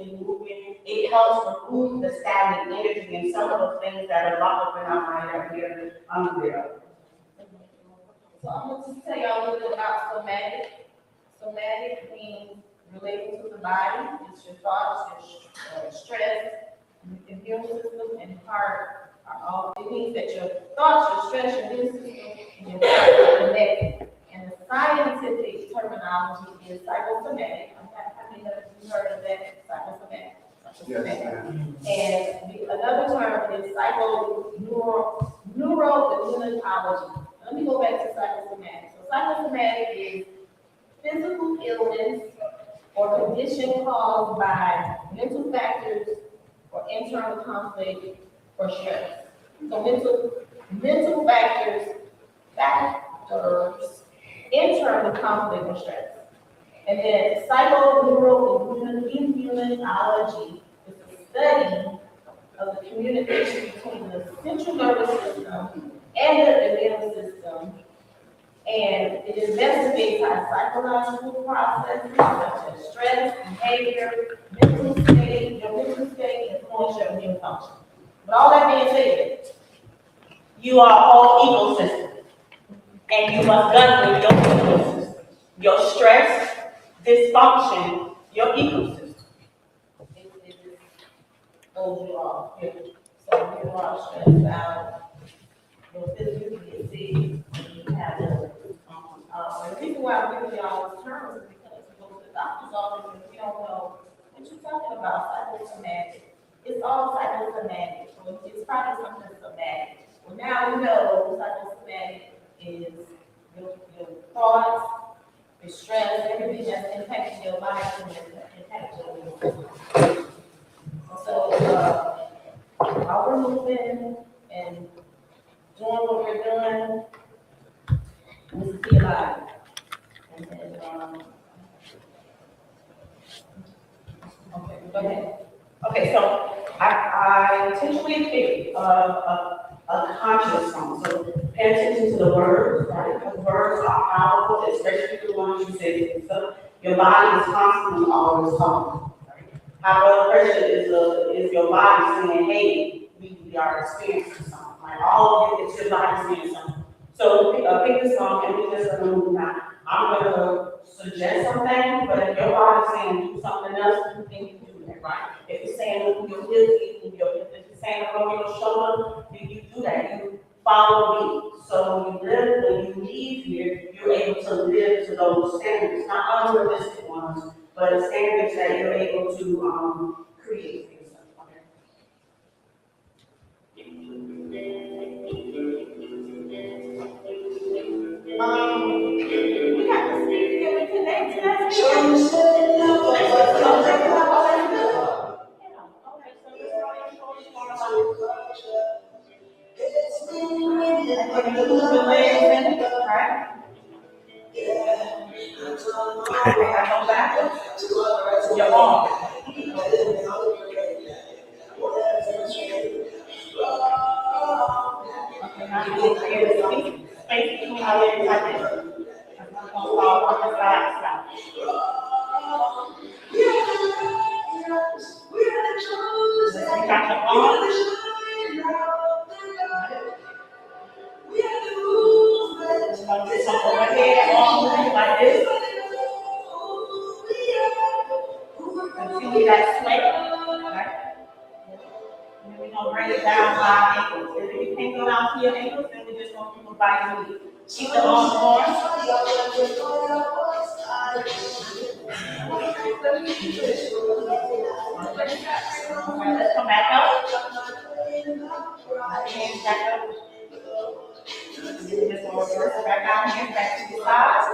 continuously moving. It helps remove the stagnant energy and some of those things that are locked up in our mind that we are unaware of. So I'm going to tell y'all a little bit about somatic. Somatic means relating to the body. It's your thoughts, your stress, your immune system, and heart are all. It means that your thoughts, your stress, your immune system, and your heart are connected. And the scientific terminology is psychosomatic. How many of you heard of that? Psychosomatic. Yes. And another term is neuroimmunology. Let me go back to psychosomatic. So psychosomatic is physical illness or condition caused by mental factors or internal conflict or stress. So mental factors, internal conflict or stress. And then psychoneuroimmunology is the study of the communication between the central nervous system and the immune system. And it investigates how psychological processes such as stress, behavior, mental state, your mental state influence your immune function. But all that being said, You are a whole ecosystem, and you must govern your ecosystem. Your stress, dysfunction, your ecosystem. it holds you off. So if you are stressed out, you'll physically see you have the reason why I'm giving y'all this term is because you go to the doctor's office and you don't know what you're talking about, psychosomatic. It's all psychosomatic, so it's probably something somatic. Well, now we know psychosomatic is your thoughts, your stress, everything that's impacting your life and impacting your. So while we're moving and doing what we're doing, we see alive. And then, okay, go ahead. Okay, so I intentionally picked a conscious song. So pay attention to the words, right? Because words are powerful, especially the ones you say. So your body is constantly always talking. Right? High blood pressure is your body saying, "Hey, we are experiencing something." Like all of it, it's your body saying something. So pick this song and we just move now. I'm gonna suggest something, but if your body's saying do something else, then you do that, right? If it's saying move your hips, you move your hips. If it's saying roll your shoulder, then you do that. You follow me. So when you leave here, you're able to live to those standards, not unrealistic ones, but standards that you're able to create for yourself. Okay? We have to see if we connect to that. Your arm. Okay, now you create a space between our legs like this. I'm gonna fall on the side to side. You got the arm. You're gonna do some overhead, arm movement like this. Continue that sway, right? And then we're gonna bring it down to our ankles. And if you can't go down to your ankles, then we're just gonna keep a body moving. Keep the arm on. Let's come back up. Hands back up. Just gonna reverse back down, hands back to the side.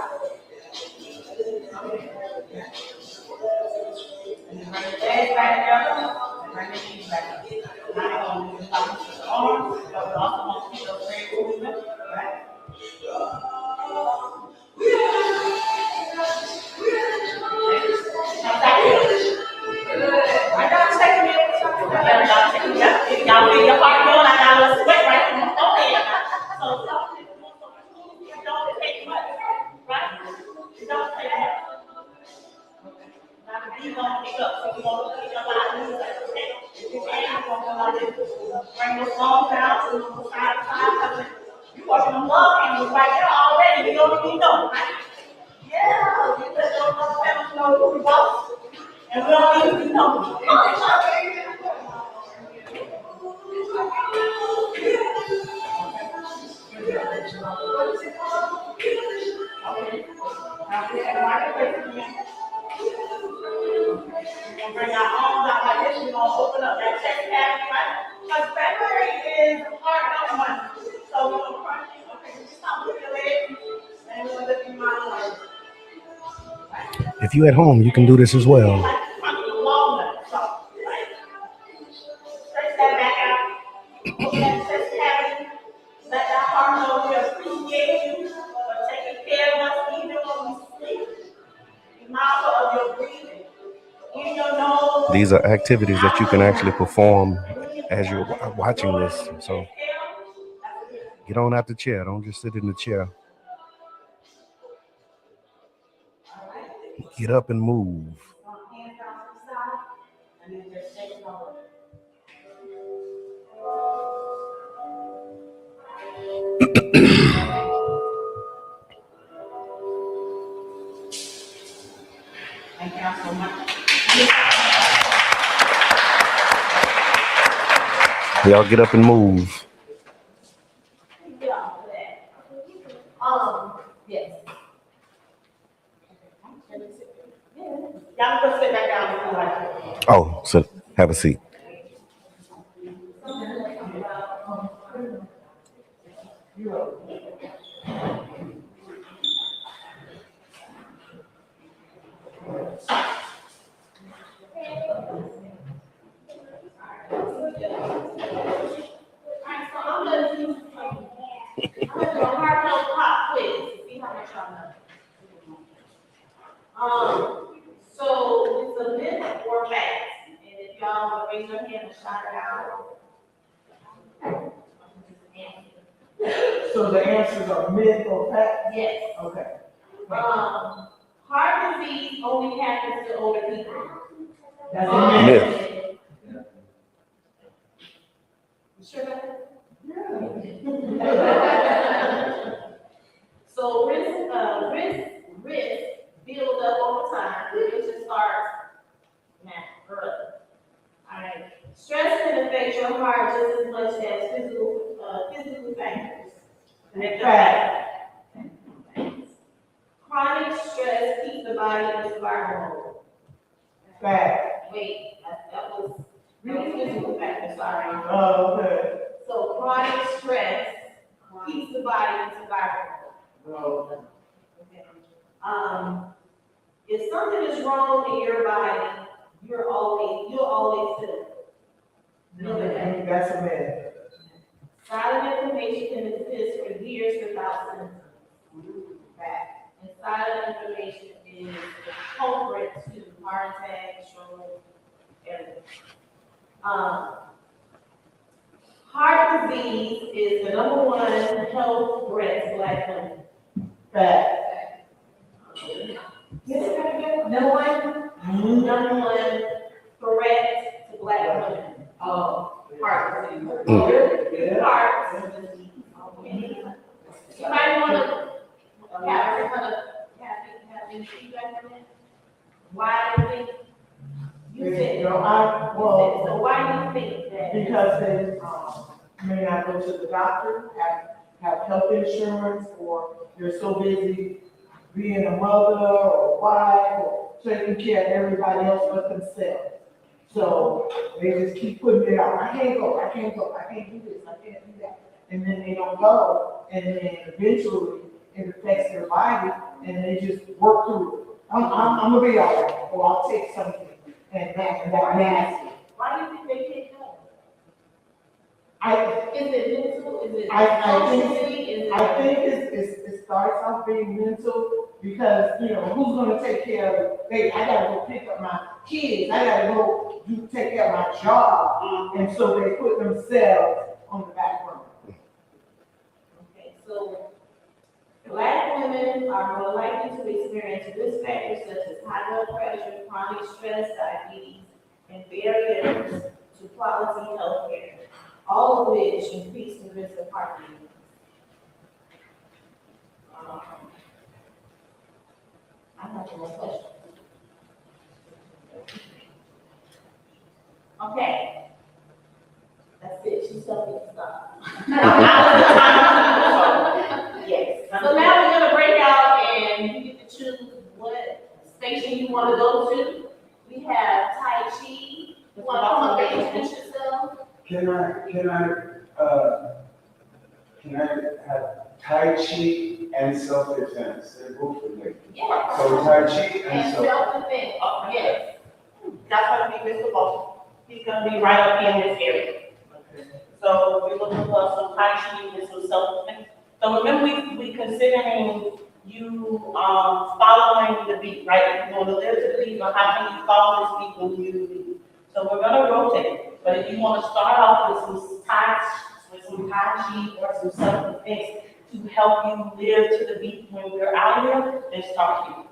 And then bring the legs back together. And bring the knees back up. Now we're gonna move the arms, but we're also gonna keep those leg movement, right? Come back here. I gotta take a minute. If y'all feel your heart going, I got a little sweat right from the forehead. So don't take much, right? Don't take that. Now He's gonna pick up, so we're gonna pick up our news like, okay, if this ain't gonna go like this, bring those songs out, so we're gonna side to side, you watching them love animals right there already, you don't even know, right? Yeah, you let those love animals know who we want, and we don't even know. Bring our arms out like this, we're gonna open up that chest cavity, right? Because February is hard on one. So we're gonna crunch it, okay, just stop with your legs, and we're gonna lift your mind like If you're at home, you can do this as well. walnut, so, right? Stretch that back out, open that chest cavity, let that heart know we appreciate you for taking care of us even when we sleep. Be mindful of your breathing. In your nose. These are activities that you can actually perform as you're watching this. So get on out the chair. Don't just sit in the chair. Get up and move. Thank y'all so much. Y'all get up and move. Yes. Y'all can sit back down if you like. Oh, so have a seat. Alright, so I'm gonna do a hard no pop quiz to see how much y'all know. So it's a myth or fact, and if y'all wanna raise your hand and shout it out. So the answers are myth or fact? Yes. Okay. Heart disease only happens to older people. That's a myth. Myth. You sure about that? Yeah. So risk build up over time, prevention starts now, early. Alright, stress can affect your heart just as much as physical factors. Fact. Chronic stress keeps the body in survival mode. Fact. Wait, that was physical factor, sorry. Oh, okay. So chronic stress keeps the body in survival mode. No. If something is wrong in your body, you'll always feel it. That's a myth. Silent inflammation can exist for years without symptoms. And silent inflammation is the culprit to heart attack, stroke, everything. Heart disease is the number one health threat to Black women. Fact. Number one threat to Black women. Heart disease. Yeah. Heart disease. You might want to have any feedback on that. Why do you think you said? So why do you think that? Because they may not go to the doctor, have health insurance, or they're so busy being a mother or wife or taking care of everybody else but themselves. So they just keep putting it out. I can't go, I can't do this, I can't do that. And then they don't go, and then eventually it affects their body, and they just work through it. I'm gonna be all right, or I'll take something, and that nasty. Why do you think they can't go? I Is it mental? Is it I think- socially? Is it? I think it starts off being mental because, who's gonna take care of, I gotta go pick up my kids, I gotta go take care of my job. And so they put themselves on the back burner. Okay, so Black women are more likely to experience risk factors such as high blood pressure, chronic stress, diabetes, and barriers to quality health care, all of which increase the risk of heart disease. I have one question. Okay. That's it, she's telling me to stop. Yes. So now we're gonna break out and you get to choose what station you wanna go to. We have Tai Chi. You wanna come up and introduce yourself? Can I have Tai Chi and self-defense? They're both related. Yeah. So Tai Chi and And self-defense, yes. That's gonna be Mr. Walsh. He's gonna be right up in this area. So we're looking for some Tai Chi and some self-defense. So remember, we considering you, following the beat, right? You're gonna live to the beat, or how can you follow this beat when you lead? So we're gonna rotate, but if you wanna start off with some Tai Chi or some self-defense to help you live to the beat when we're out here, then start here.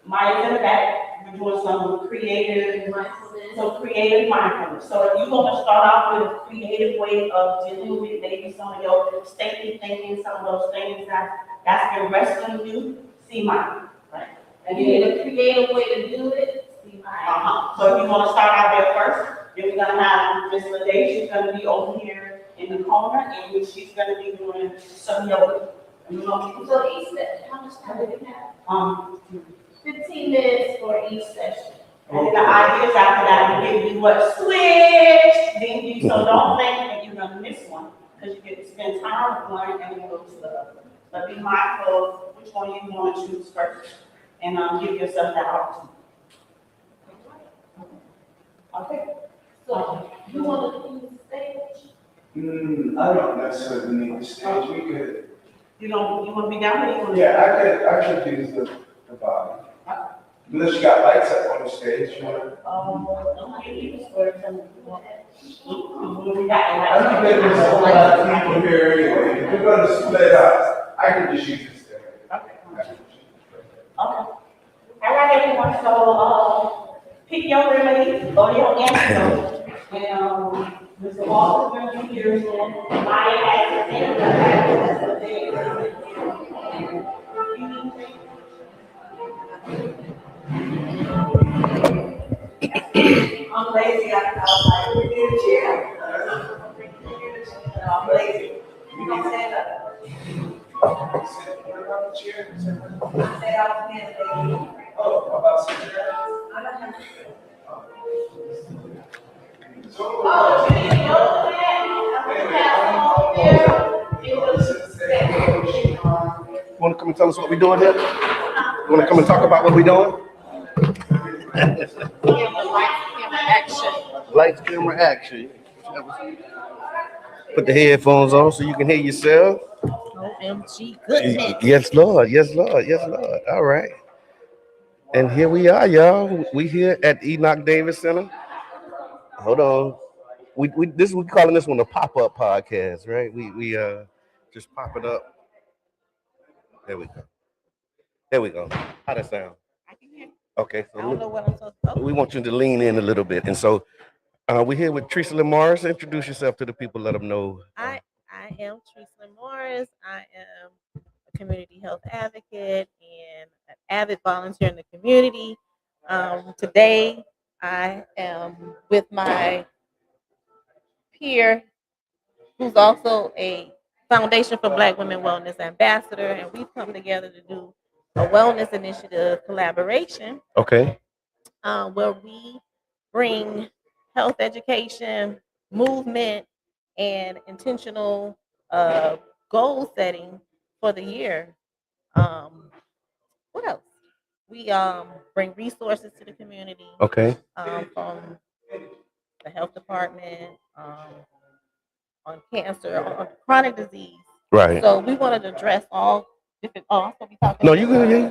Maya's in the back, we're doing some creative mindfulness. So if you want to start off with a creative way of dealing with maybe some of your stately thinking, some of those things that's been wrestling you, see mine, right? And you need a creative way to do it, see mine. So if you want to start out there first, then we're gonna have Miss Lede, she's gonna be over here in the corner, and she's gonna be doing some yoga. And we're gonna So each session, how much time do we have? 15 minutes for each session. and then the idea is after that, we give you what switch, then you, so don't think that you're gonna miss one, because you get to spend time with one and then go to the other. But be mindful of which one you want to choose first, and give yourself that opportunity. Okay. So you want to use the stage? I don't necessarily need the stage. We could, You want to be down here? You wanna- yeah, I could use the body. Unless you got lights up on the stage, you know. You just go to some. We got I don't think there's a whole lot of people here anyway. If we're gonna split up, I can just use the stage. Okay. All right, everyone, so, pick your remedy or your antidote. And, Mr. Walker's gonna be here, Maya has I'm lazy, I was like, we need a chair. I'm lazy. You don't stand up. I said I was being lazy. Oh, how about some chairs? I don't have. Oh, you need to go to that? You want to come and tell us what we're doing here? You want to come and talk about what we're doing? Lights, camera, action. Put the headphones on so you can hear yourself. OMG, goodness. Yes, Lord. Yes, Lord. Yes, Lord. All right. And here we are, y'all. We here at Enoch Davis Center. Hold on. We calling this one a pop-up podcast, right? We just pop it up. There we go. There we go. How that sound? I can hear. Okay. I don't know what I'm supposed to. We want you to lean in a little bit. And so we're here with Teresa Lynn Morris. Introduce yourself to the people, let them know. I am Teresa Lynn Morris. I am a community health advocate and an avid volunteer in the community. Today, I am with my peer, who's also a Foundation for Black Women Wellness ambassador, and we've come together to do a wellness initiative collaboration. Okay. Where we bring health education, movement, and intentional goal setting for the year. What else? We bring resources to the community. Okay. From the health department, on cancer, on chronic disease. Right. So we wanted to address all different. Oh, I'm supposed to be talking. No, you good.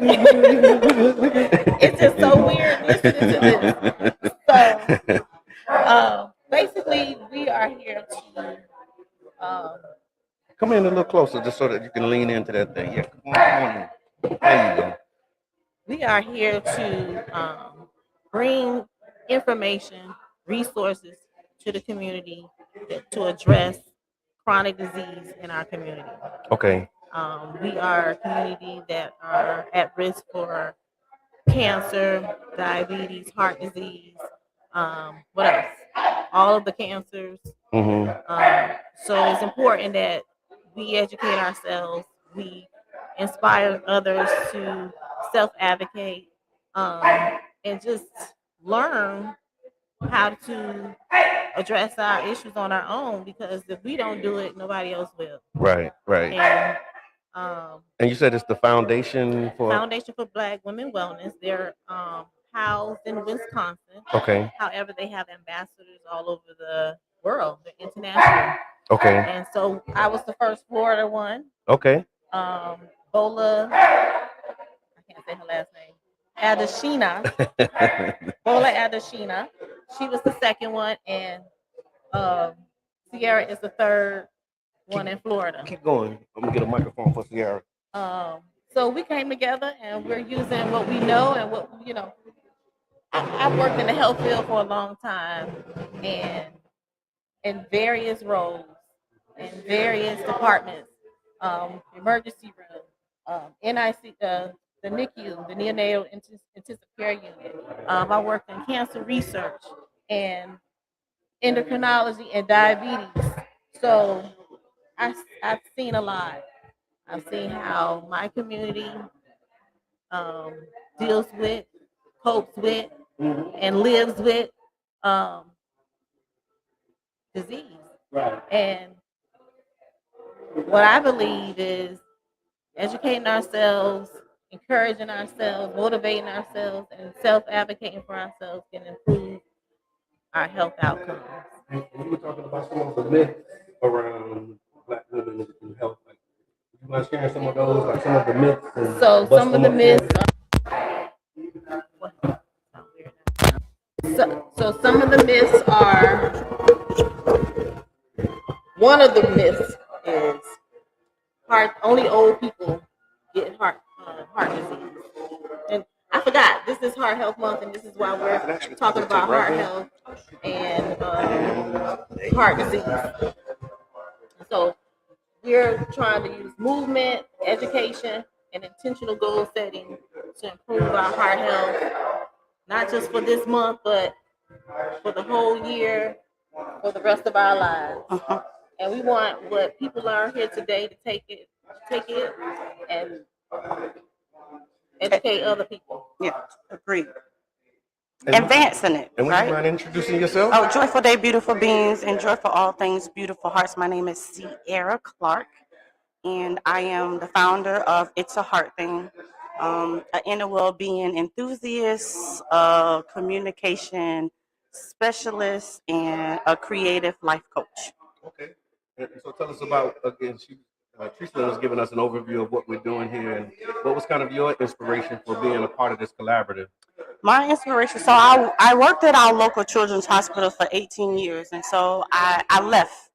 It's just so weird listening to this. So, basically, we are here to. Come in a little closer, just so that you can lean into that thing. Yeah, come on. There you go. We are here to bring information, resources to the community to address chronic disease in our community. Okay. We are a community that are at risk for cancer, diabetes, heart disease, what else? All of the cancers. So it's important that we educate ourselves, we inspire others to self-advocate, and just learn how to address our issues on our own, because if we don't do it, nobody else will. Right. And you said it's the Foundation for Black Women Wellness. They're housed in Wisconsin. Okay. However, they have ambassadors all over the world. They're international. Okay. And so I was the first Florida one. Okay. Bola, I can't say her last name. Bola Adashina. She was the second one, and Sierra is the third one in Florida. Keep going. I'm gonna get a microphone for Sierra. So we came together and we're using what we know and what, I've worked in the health field for a long time, and in various roles, in various departments, emergency room, NIC, the NICU, the neonatal intensive care unit. I worked in cancer research and endocrinology and diabetes. So I've seen a lot. I've seen how my community deals with, copes with, and lives with disease. Right. And what I believe is educating ourselves, encouraging ourselves, motivating ourselves, and self-advocating for ourselves can improve our health outcomes. And you were talking about some of the myths around Black women in health. Like, you mind sharing some of those, like some of the myths? So some of the myths some of the myths are, one of the myths is only old people get heart disease. And I forgot, this is Heart Health Month, and this is why we're talking about heart health and heart disease. So we're trying to use movement, education, and intentional goal setting to improve our heart health, not just for this month, but for the whole year, for the rest of our lives. And we want what people learn here today to take it and educate other people. Yeah, agreed. Advancing it, and right? Would you mind introducing yourself? Oh, Joyful Day, Beautiful Beings, and Joy for All Things Beautiful Hearts. My name is Sierra Clark, and I am the founder of It's a Heart Thing, an inner well-being enthusiast, a communication specialist, and a creative life coach. Okay. And so tell us about, again, Teresa was giving us an overview of what we're doing here, and what was kind of your inspiration for being a part of this collaborative? My inspiration, so I worked at our local children's hospital for 18 years, and so I left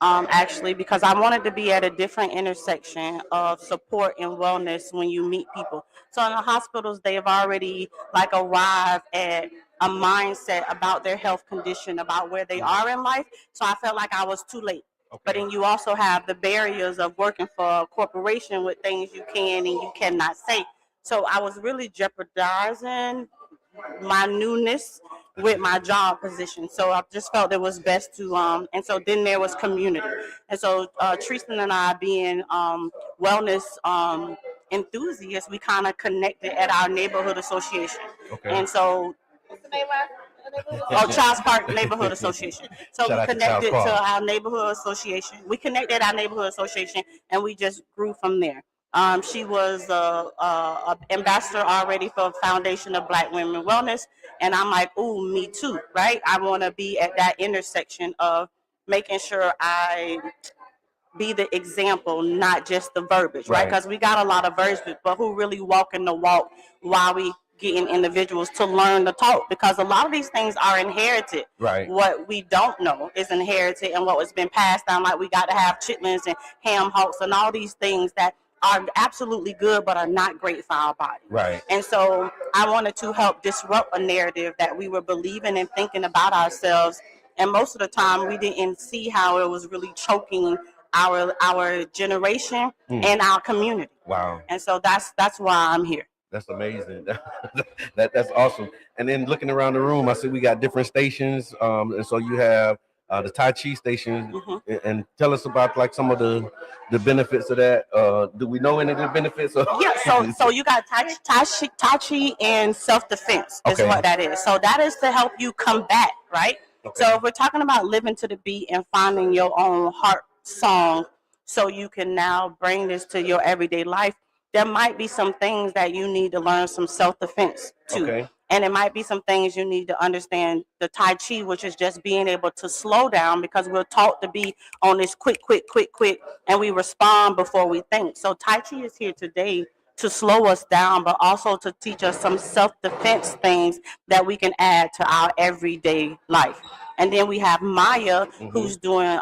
actually because I wanted to be at a different intersection of support and wellness when you meet people. So in the hospitals, they have already arrived at a mindset about their health condition, about where they are in life. So I felt like I was too late. Okay. But then you also have the barriers of working for a corporation with things you can and you cannot say. So I was really jeopardizing my newness with my job position. So I just felt it was best to, and so then there was community. And so Tristan and I, being wellness enthusiasts, we kind of connected at our neighborhood association. Okay. And so, what's the name of Charles Park Neighborhood Association. So we connected to our neighborhood association. We connected our neighborhood association, and we just grew from there. She was an ambassador already for Foundation of Black Women Wellness, and I'm like, ooh, me too, right? I want to be at that intersection of making sure I be the example, not just the verbiage, right? Because we got a lot of verbiage, but who really walking the walk while we getting individuals to learn the talk? Because a lot of these things are inherited. Right. What we don't know is inherited, and what has been passed down. Like we got to have chitlins and ham hocks and all these things that are absolutely good but are not great for our body. Right. And so I wanted to help disrupt a narrative that we were believing and thinking about ourselves. And most of the time we didn't see how it was really choking our generation and our community. Wow. And so that's why I'm here. That's amazing. That's awesome. And then looking around the room, I see we got different stations. And so you have the Tai Chi station, and tell us about like some of the benefits of that. Do we know any of the benefits? Yeah, so you got Tai Chi and self-defense is Okay. what that is. So that is to help you combat, right? Okay. So if we're talking about living to the beat and finding your own heart song, so you can now bring this to your everyday life, there might be some things that you need to learn some self-defense to. Okay. And it might be some things you need to understand the Tai Chi, which is just being able to slow down, because we're taught to be on this quick, and we respond before we think. So Tai Chi is here today to slow us down, but also to teach us some self-defense things that we can add to our everyday life. And then we have Maya, who's doing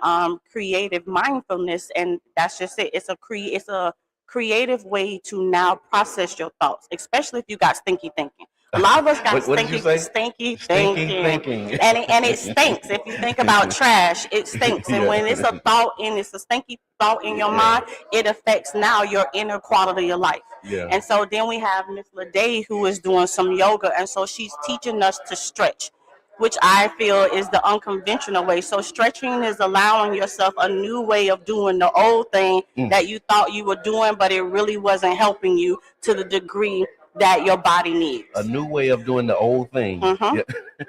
creative mindfulness, and that's just it. It's a creative way to now process your thoughts, especially if you got stinky thinking. A lot of us got What did you say? stinky Stinky thinking. thinking. And it stinks. If you think about trash, it stinks. And when it's a thought and it's a stinky thought in your mind, it affects now your inner quality of life. Yeah. And so then we have Miss Ladae, who is doing some yoga, and so she's teaching us to stretch, which I feel is the unconventional way. So stretching is allowing yourself a new way of doing the old thing that you thought you were doing, but it really wasn't helping you to the degree that your body needs. A new way of doing the old thing.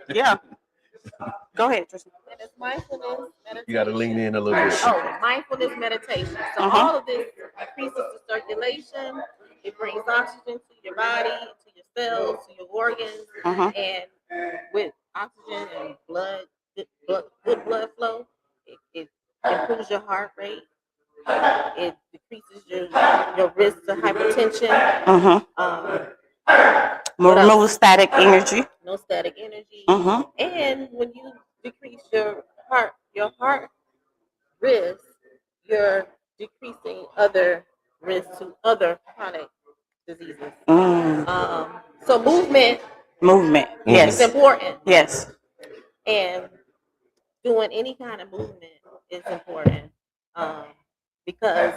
Yeah. Go ahead, Tristan. And it's mindfulness meditation. You got to lean in a little bit. Oh, mindfulness meditation. So all of this increases the circulation. It brings oxygen to your body, to your cells, to your organs, and with oxygen and good blood flow, it improves your heart rate. It decreases your risk to hypertension. No static energy. No static energy. And when you decrease your heart risk, you're decreasing other risks to other chronic diseases. So movement yes, is important. Yes. And doing any kind of movement is important, because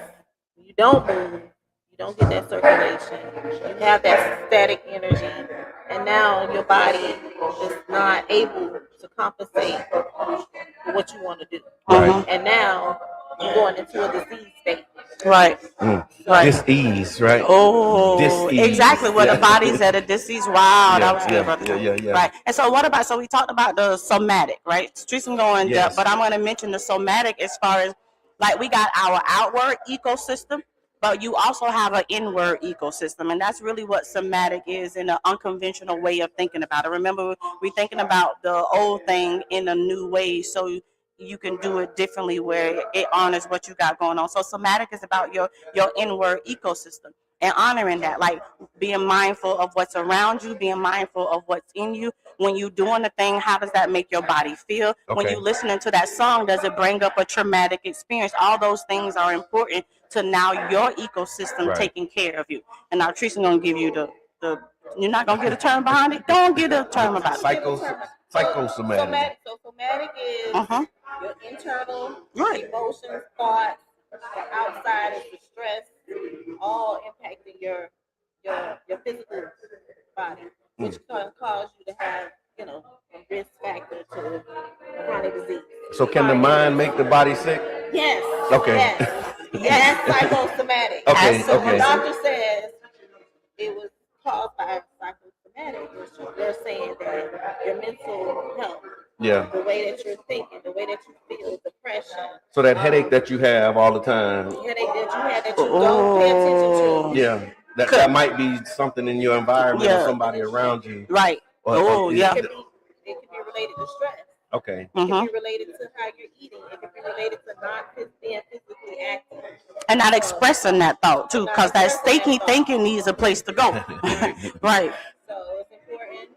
when you don't move, you don't get that circulation. You have that static energy, and now your body is not able to compensate for what you want to do. Right. And now you're going into a disease state. Right. Dis-ease, right? Oh, Dis-ease. Exactly. Where the body's at a disease. Wow, that was good, brother. Yeah. Right. And so what about, so we talked about the somatic, right? Teresa going in depth, Yes. but I'm going to mention the somatic as far as, like, we got our outward ecosystem, but you also have an inward ecosystem. And that's really what somatic is in an unconventional way of thinking about it. Remember, we're thinking about the old thing in a new way, so you can do it differently where it honors what you got going on. So somatic is about your inward ecosystem and honoring that, like being mindful of what's around you, being mindful of what's in you. When you're doing the thing, how does that make your body feel? When you're listening to that song, does it bring up a traumatic experience? All those things are important to now your ecosystem taking care of you. And now Teresa's gonna give you the you're not gonna get a term behind it? Don't get a term about it. Psychosomatic. So somatic is your internal emotions, thoughts. Outside is the stress, all impacting your physical body, which can cause you to have, a risk factor to chronic disease. So can the mind make the body sick? Yes. Okay. Yes. That's psychosomatic. Okay. So the doctor says it was caused by psychosomatic. They're saying that your mental health, the way that you're thinking, the way that you feel, depression. So that headache that you have all the time. Headache that you have that you don't pay attention to. Yeah. That might be something in your environment or somebody around you. Right. It could be related to stress. Okay. It can be related to how you're eating. It can be related to not being physically active. And not expressing that thought, too, because that stinky thinking needs a place to go. Right. So it's important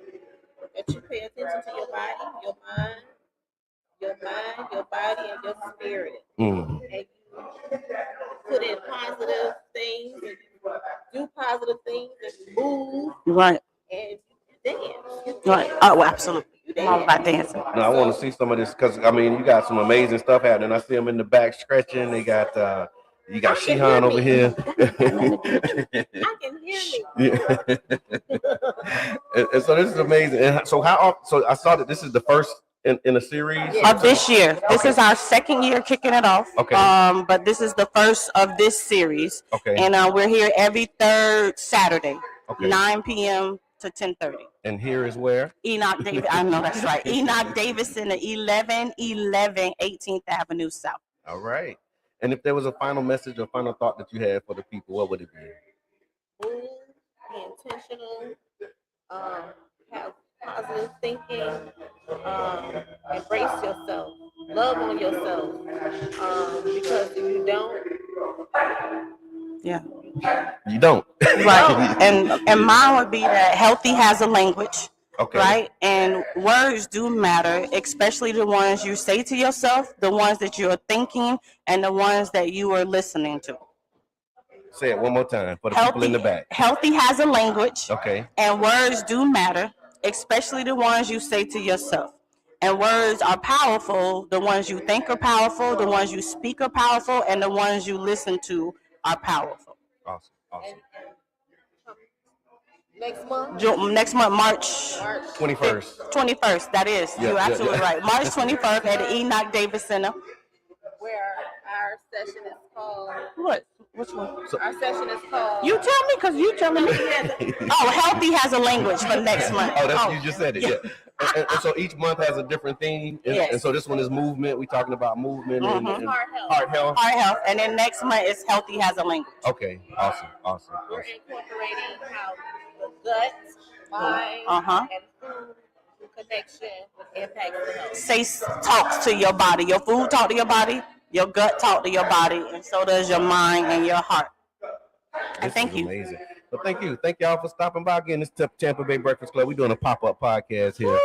that you pay attention to your body, your body, and your spirit. And you put in positive things and do positive things and move Right. and dance. Right. Oh, well, absolutely. You I'm all dance. about dancing. No, I want to see some of this because I mean, you got some amazing stuff happening. I see them in the back stretching. They got you got Shihan over here. I can hear me. And so this is amazing. And so so I saw that this is the first in a series Of this year. This Okay. is our second year kicking it off. Okay. But this is the first of this series. Okay. And we're here every third Saturday, Okay. 9 p.m. to 10:30. And here is where? Enoch Davis. I know that's right. Enoch Davis in the 1111 18th Avenue South. All right. And if there was a final message or final thought that you had for the people, what would it be? Move, be intentional, have positive thinking, embrace yourself, love on yourself. Because if you don't, Yeah. You don't. Right. And mine would be that healthy has a language. Okay. Right? And words do matter, especially the ones you say to yourself, the ones that you're thinking, and the ones that you are listening to. Say it one more time for the people in the back. Healthy has a language. Okay. And words do matter, especially the ones you say to yourself. And words are powerful. The ones you think are powerful, the ones you speak are powerful, and the ones you listen to are powerful. Awesome. Next month, March 21st. 21st, that is. Yeah, You're yeah, absolutely yeah. right. March 21st at the Enoch Davis Center. where our session is called. What? Which one? Our session is called. You tell me, because you tell me. Oh, healthy has a language for next month. Oh, that's you just said it. Yeah. And so each month has a different theme. Yes. And so this one is movement. We're talking about movement and Heart health. heart health. Heart health. And then next month is healthy has a language. Okay. Awesome. We're incorporating how the gut, mind, Uh-huh. and food connection impacts the health. Say talks to your body. Your food talk to your body. Your gut talk to your body, and so does your mind and your heart. And thank you. Amazing. Well, thank you. Thank y'all for stopping by again. This is Tampa Bay Breakfast Club. We're doing a pop-up podcast here.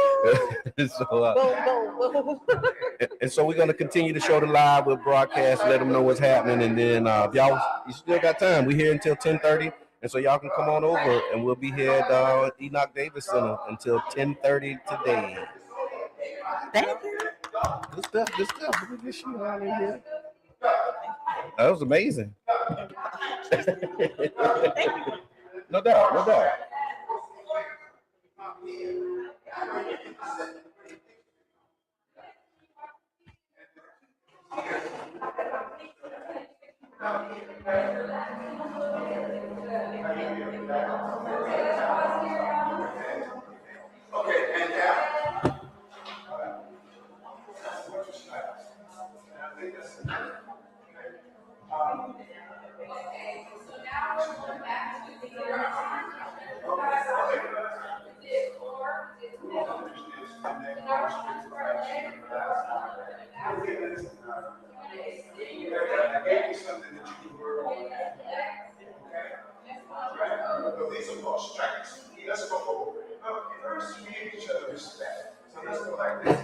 And so we're going to continue to show the live. We'll broadcast, let them know what's happening. And then y'all, you still got time. We're here until 10:30. And so y'all can come on over, and we'll be here at Enoch Davis Center until 10:30 today. Thank you. Good stuff. Let me get you out of here. That was amazing. No doubt. These are called strikes. Let's go over. First, we give each other respect. So let's go like this.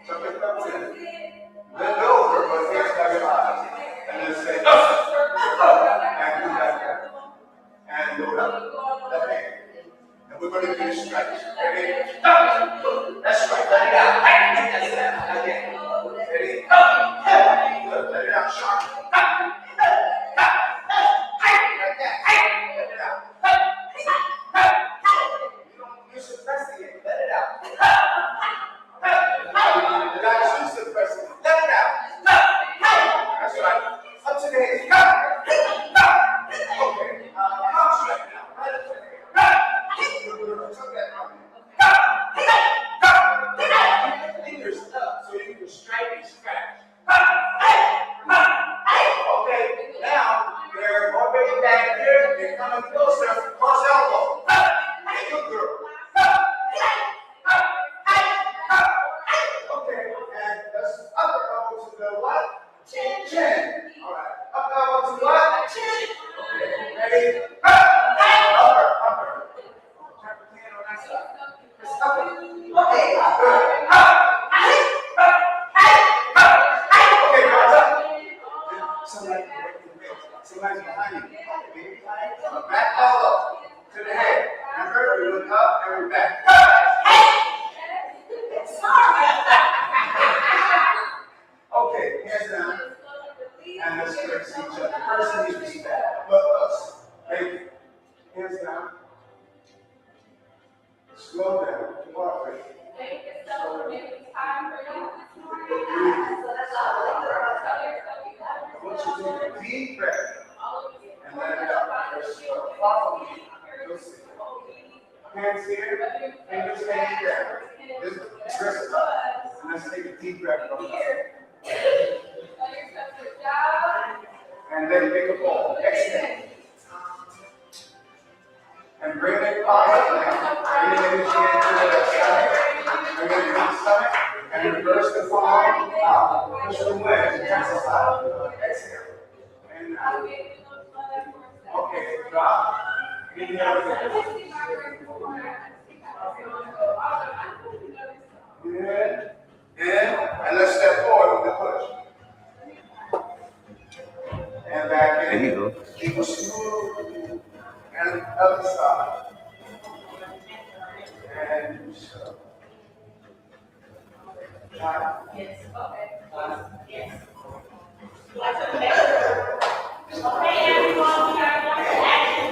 So let's go like this. Bend over, but fix your eyes. And then say, and do that. And go down. Okay. And we're going to do the strikes. Ready? That's right. Let it out. That's that. Again. Ready? Good. Let it out sharp. Somebody I want you to take a deep breath and let it out. Just follow me. You'll see. Hands here, fingers hanging down. Just press it up. And let's take a deep breath from the and then make a ball. Exhale. And bring it up. Bring it into the stomach. Bring it into the stomach. And reverse the palm out. Push the legs. Exercise. Exhale. And out. Okay, drop. Inhale again. Good. In. And let's step forward with the push. And back in. There you go. Keep it smooth. And other side. And so. Yes. Okay. Yes. Okay, everyone, we are going to action.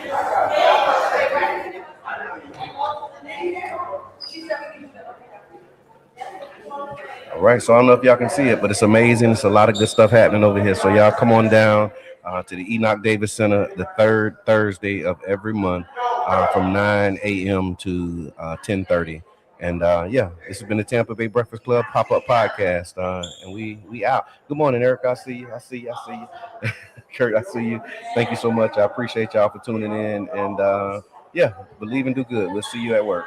All right, so I don't know if y'all can see it, but it's amazing. It's a lot of good stuff happening over here. So y'all come on down to the Enoch Davis Center the third Thursday of every month from 9 a.m. to 10:30. And yeah, this has been the Tampa Bay Breakfast Club pop-up podcast, and we out. Good morning, Eric. I see you. Kurt, I see you. Thank you so much. I appreciate y'all for tuning in. And yeah, believe and do good. We'll see you at work.